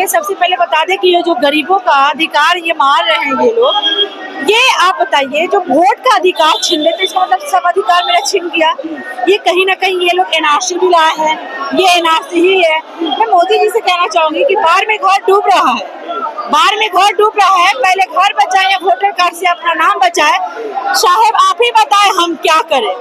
देखिए, सबसे पहले बता दें कि ये जो गरीबों का अधिकार ये मार रहे हैं ये लोग, ये आप बताइए जो वोट का अधिकार छीन लेते, इसका मतलब सब अधिकार मेरा छीन गया। ये कहीं ना कहीं ये लोग एनआरसी भी लाए हैं, ये एनआरसी ही है। मैं मोदी जी से कहना चाहूंगी कि बाढ़ में घर डूब रहा है, बाढ़ में घर डूब रहा है, पहले घर बचाए या वोटर कार्ड से अपना नाम बचाए। साहब आप ही बताएं हम क्या करें।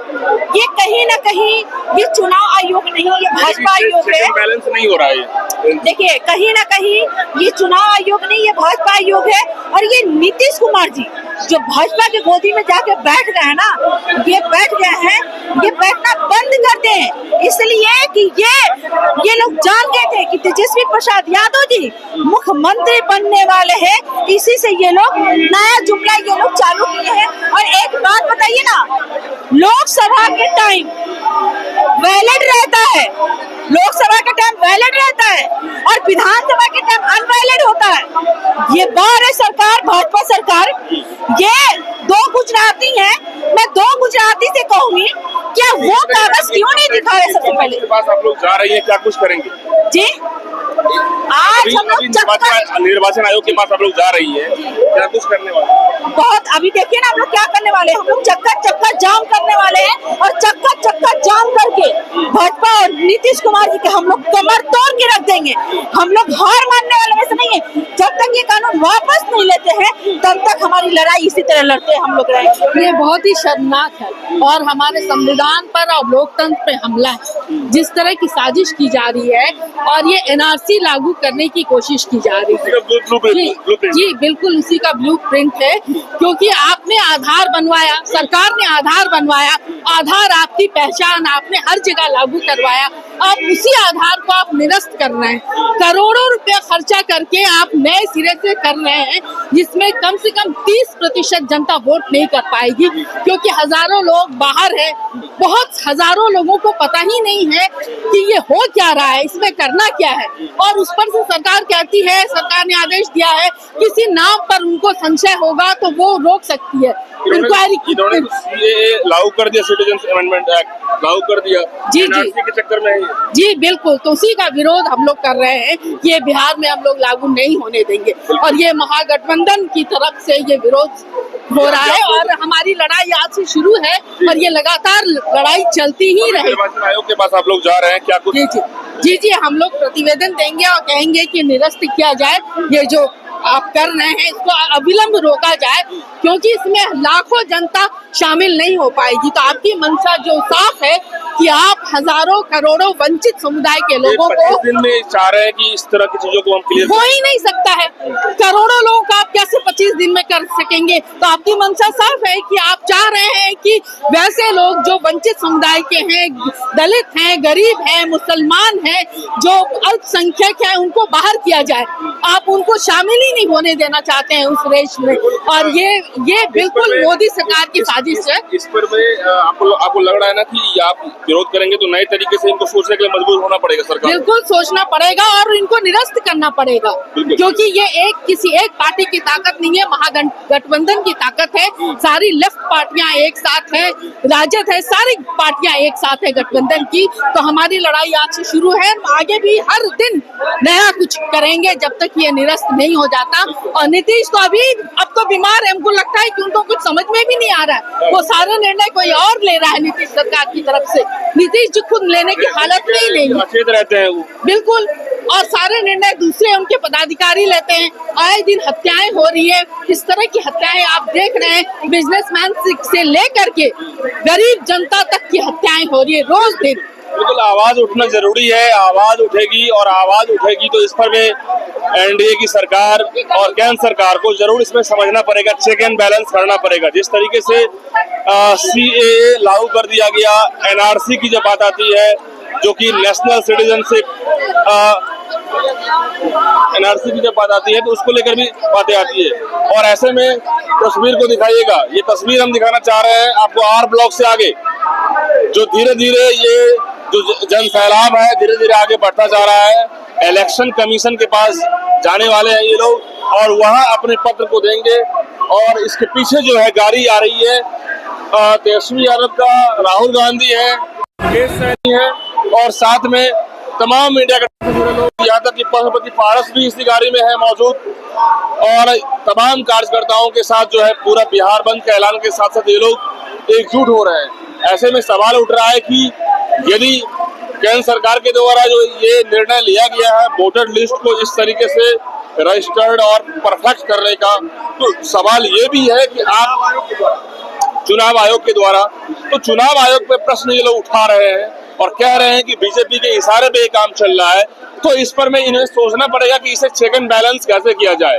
ये कहीं ना कहीं ये चुनाव आयोग नहीं, ये भाजपा आयोग है। बैलेंस नहीं हो रहा है। देखिए, कहीं ना कहीं ये चुनाव आयोग नहीं, ये भाजपा आयोग है। और ये नीतीश कुमार जी जो भाजपा के गोदी में जाके बैठ गए हैं ना, ये बैठ गए हैं, ये बैठना बंद कर दें। इसलिए कि ये लोग जान गए थे कि तेजस्वी प्रसाद यादव जी मुख्यमंत्री बनने वाले हैं, इसी से ये लोग नया जुमला ये लोग चालू किए हैं। और एक बात बताइए ना, लोकसभा के टाइम वैलिड रहता है, लोकसभा का टाइम वैलिड रहता है और विधानसभा के टाइम अनवैलिड होता है। ये बार है सरकार, भाजपा सरकार, ये दो गुजराती हैं। मैं दो गुजराती से कहूंगी, क्या वो कागज क्यों नहीं दिखा रहे? सबसे पहले आप लोग जा रही है, क्या कुछ करेंगे जी? आज हम लोग निर्वाचन आयोग के पास आप लोग जा रही है, क्या कुछ करने वाले? बहुत अभी देखिए ना हम लोग क्या करने वाले हैं। हम लोग चक्का जाम करने वाले हैं और चक्का जाम करके भाजपा और नीतीश कुमार जी के हम लोग कमर तोड़ के रख देंगे। हम लोग हार मानने वाले वैसे नहीं है। जब तक ये कानून वापस नहीं लेते हैं तब तक हमारी लड़ाई इसी तरह लड़ते हम लोग रहेंगे। ये बहुत ही शर्मनाक है और हमारे संविधान पर और लोकतंत्र पे हमला है। जिस तरह की साजिश की जा रही है और ये एनआरसी लागू करने की कोशिश की जा रही है। जी बिल्कुल उसी का ब्लूप्रिंट है, क्योंकि आपने आधार बनवाया, सरकार ने आधार बनवाया, आधार आपकी पहचान आपने हर जगह लागू करवाया। अब उसी आधार को आप निरस्त कर रहे हैं, करोड़ों रुपया खर्चा करके आप नए सिरे से कर रहे हैं, जिसमें कम से कम 30% जनता वोट नहीं कर पाएगी, क्योंकि हजारों लोग बाहर हैं। बहुत हजारों लोगों को पता ही नहीं है कि ये हो क्या रहा है, इसमें करना क्या है। और उस पर से सरकार कहती है, सरकार ने आदेश दिया है किसी नाम पर उनको संशय होगा तो वो रोक सकती है इंक्वायरी की। लागू कर दिया, सिटीजन अमेंडमेंट एक्ट लागू कर दिया जी के चक्कर में। जी बिल्कुल, तो उसी का विरोध हम लोग कर रहे हैं। ये बिहार में हम लोग लागू नहीं होने देंगे और ये महागठबंधन की तरफ से ये विरोध हो रहा है और हमारी लड़ाई आज से शुरू है और ये लगातार लड़ाई चलती ही रहेगी। निर्वाचन आयोग के पास आप लोग जा रहे हैं, क्या कुछ? जी हम लोग प्रतिवेदन देंगे और कहेंगे कि निरस्त किया जाए, ये जो आप कर रहे हैं इसको अविलंब रोका जाए, क्योंकि इसमें लाखों जनता शामिल नहीं हो पाएगी। तो आपकी मंशा जो साफ है कि आप हजारों करोड़ों वंचित समुदाय के लोगों को दिन में चाह रहे हैं कि इस तरह की चीजों को हम क्लियर हो ही नहीं सकता है। करोड़ों लोगों का आप कैसे 25 दिन में कर सकेंगे? तो आपकी मंशा साफ है कि आप चाह रहे हैं कि वैसे लोग जो वंचित समुदाय के हैं, दलित हैं, गरीब हैं, मुसलमान हैं, जो अल्पसंख्यक हैं, उनको बाहर किया जाए। आप उनको शामिल ही नहीं होने देना चाहते हैं उस रेस में, और ये बिल्कुल मोदी सरकार की साजिश है। इस पर आपको लग रहा है ना कि आप विरोध करेंगे तो नए तरीके से इनको सोचने के लिए मजबूर होना पड़ेगा सरकार? बिल्कुल सोचना पड़ेगा और इनको निरस्त करना पड़ेगा, क्योंकि ये किसी एक पार्टी की ताकत नहीं है, महागठबंधन की ताकत है। सारी लेफ्ट पार्टियां एक साथ है, राजद है, सारी पार्टियां एक साथ है गठबंधन की। तो हमारी लड़ाई आज से शुरू है, आगे भी हर दिन नया कुछ करेंगे जब तक ये निरस्त नहीं हो जाता। और नीतीश तो अब तो बीमार है, हमको लगता है कि उनको कुछ समझ में भी नहीं आ रहा है। वो सारे निर्णय कोई और ले रहा है नीतीश सरकार की तरफ से, नीतीश जी खुद लेने की हालत में ही नहीं है। सचेत रहते हैं वो बिल्कुल, और सारे निर्णय दूसरे उनके पदाधिकारी लेते हैं। आए दिन हत्याएं हो रही है, इस तरह की हत्याएं आप देख रहे हैं, बिजनेसमैन से लेकर के गरीब जनता तक की हत्याएं हो रही है रोज दिन। बिल्कुल, आवाज उठना जरूरी है, आवाज उठेगी और आवाज उठेगी तो इस पर में एनडीए की सरकार और केंद्र सरकार को जरूर इसमें समझना पड़ेगा, चेक एंड बैलेंस करना पड़ेगा। जिस तरीके से सीएए लागू कर दिया गया, एनआरसी की जब बात आती है जो कि नेशनल सिटीजनशिप, एनआरसी की जब बात आती है तो उसको लेकर भी बातें आती है। और ऐसे में तस्वीर को दिखाइएगा, ये तस्वीर हम दिखाना चाह रहे हैं आपको आर ब्लॉक से आगे, जो धीरे धीरे ये जो जन सैलाब है धीरे धीरे आगे बढ़ता जा रहा है। इलेक्शन कमीशन के पास जाने वाले हैं ये लोग और वहां अपने पत्र को देंगे। और इसके पीछे जो है गाड़ी आ रही है तेजस्वी यादव का, राहुल गांधी है, मुकेश सहनी है और साथ में तमाम मीडिया का यहाँ तक कि पशुपति पारस भी इसी गाड़ी में है मौजूद और तमाम कार्यकर्ताओं के साथ जो है पूरा बिहार बंद का ऐलान के साथ साथ ये लोग एकजुट हो रहे हैं। ऐसे में सवाल उठ रहा है कि यदि केंद्र सरकार के द्वारा जो ये निर्णय लिया गया है वोटर लिस्ट को इस तरीके से रजिस्टर्ड और परफेक्ट करने का, तो सवाल ये भी है कि आप चुनाव आयोग के द्वारा, तो चुनाव आयोग पे प्रश्न ये लोग उठा रहे हैं और कह रहे हैं कि बीजेपी के इशारे पे ये काम चल रहा है। तो इस पर में इन्हें सोचना पड़ेगा कि इसे चेक एंड बैलेंस कैसे किया जाए।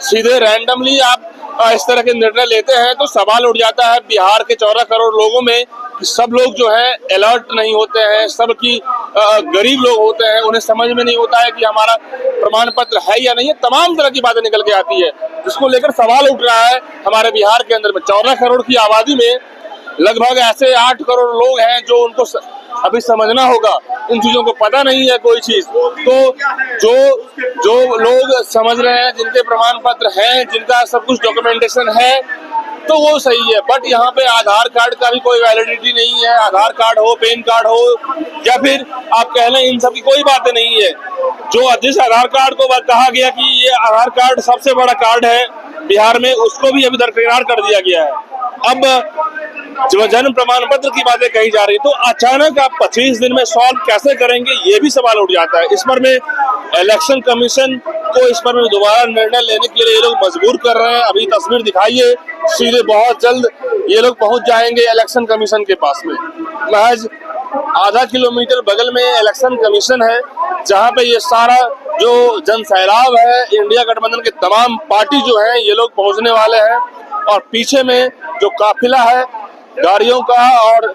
सीधे रैंडमली आप इस तरह के निर्णय लेते हैं तो सवाल उठ जाता है बिहार के 14 करोड़ लोगों में कि सब लोग जो है अलर्ट नहीं होते हैं, सब की गरीब लोग होते हैं, उन्हें समझ में नहीं होता है कि हमारा प्रमाण पत्र है या नहीं है। तमाम तरह की बातें निकल के आती है, जिसको लेकर सवाल उठ रहा है। हमारे बिहार के अंदर में 14 करोड़ की आबादी में लगभग ऐसे 8 करोड़ लोग हैं जो उनको अभी समझना होगा, इन चीजों को पता नहीं है कोई चीज। तो जो लोग समझ रहे हैं, जिनके प्रमाण पत्र हैं, जिनका सब कुछ डॉक्यूमेंटेशन है, तो वो सही है। बट यहाँ पे आधार कार्ड का भी कोई वैलिडिटी नहीं है। आधार कार्ड हो, पैन कार्ड हो या फिर आप कह लें, इन सब की कोई बातें नहीं है। जो जिस आधार कार्ड को कहा गया कि ये आधार कार्ड सबसे बड़ा कार्ड है बिहार में, उसको भी अभी दरकिनार कर दिया गया है। अब जो जन्म प्रमाण पत्र की बातें कही जा रही, तो अचानक आप 25 दिन में सॉल्व कैसे करेंगे, ये भी सवाल उठ जाता है। इस पर में इलेक्शन कमीशन को इस पर में दोबारा निर्णय लेने के लिए ये लोग मजबूर कर रहे हैं। अभी तस्वीर दिखाइए, सीधे बहुत जल्द ये लोग पहुंच जाएंगे इलेक्शन कमीशन के पास में। महज आधा किलोमीटर बगल में इलेक्शन कमीशन है, जहां पे ये सारा जो जन सैलाब है, इंडिया गठबंधन के तमाम पार्टी जो है ये लोग पहुंचने वाले हैं। और पीछे में जो काफिला है गाड़ियों का, और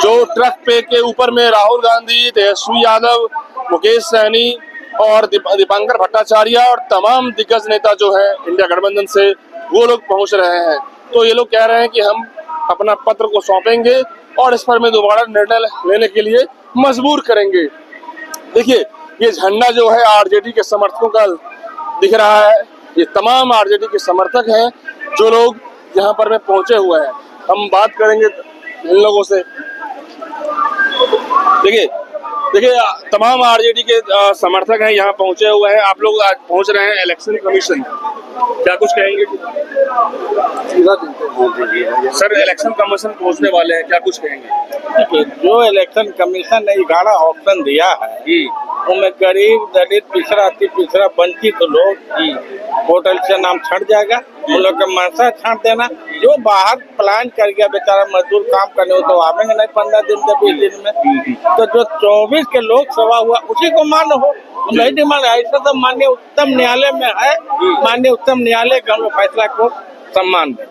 जो ट्रक पे के ऊपर में राहुल गांधी, तेजस्वी यादव, मुकेश सहनी और दीपांकर भट्टाचार्य और तमाम दिग्गज नेता जो है इंडिया गठबंधन से, वो लोग पहुंच रहे हैं। तो ये लोग कह रहे हैं कि हम अपना पत्र को सौंपेंगे और इस पर में दोबारा निर्णय लेने के लिए मजबूर करेंगे। देखिए, ये झंडा जो है आरजेडी के समर्थकों का दिख रहा है। ये तमाम आरजेडी के समर्थक हैं जो लोग यहाँ पर में पहुंचे हुए हैं। हम बात करेंगे इन लोगों से। देखिए तमाम आरजेडी के समर्थक हैं, यहाँ पहुंचे हुए हैं। आप लोग आज पहुंच रहे हैं इलेक्शन कमीशन, क्या कुछ कहेंगे सर? इलेक्शन कमीशन पहुंचने वाले हैं, क्या कुछ कहेंगे? जो इलेक्शन कमीशन ने 11 ऑप्शन दिया है, उनमें गरीब, दलित, पिछड़ा, अति पिछड़ा, वंचित लोग वोटर से नाम छट जाएगा। उन लोग का मनसा छाट देना। जो बाहर प्लान कर गया बेचारा मजदूर काम करने हो, तो आवेंगे नहीं 15 दिन से 20 दिन में। तो जो 24 के लोकसभा हुआ उसी को मान्य हो, नहीं डिमांड। ऐसा तो माननीय उच्चतम न्यायालय में है, माननीय उच्चतम न्यायालय का हम फैसला को सम्मान दें।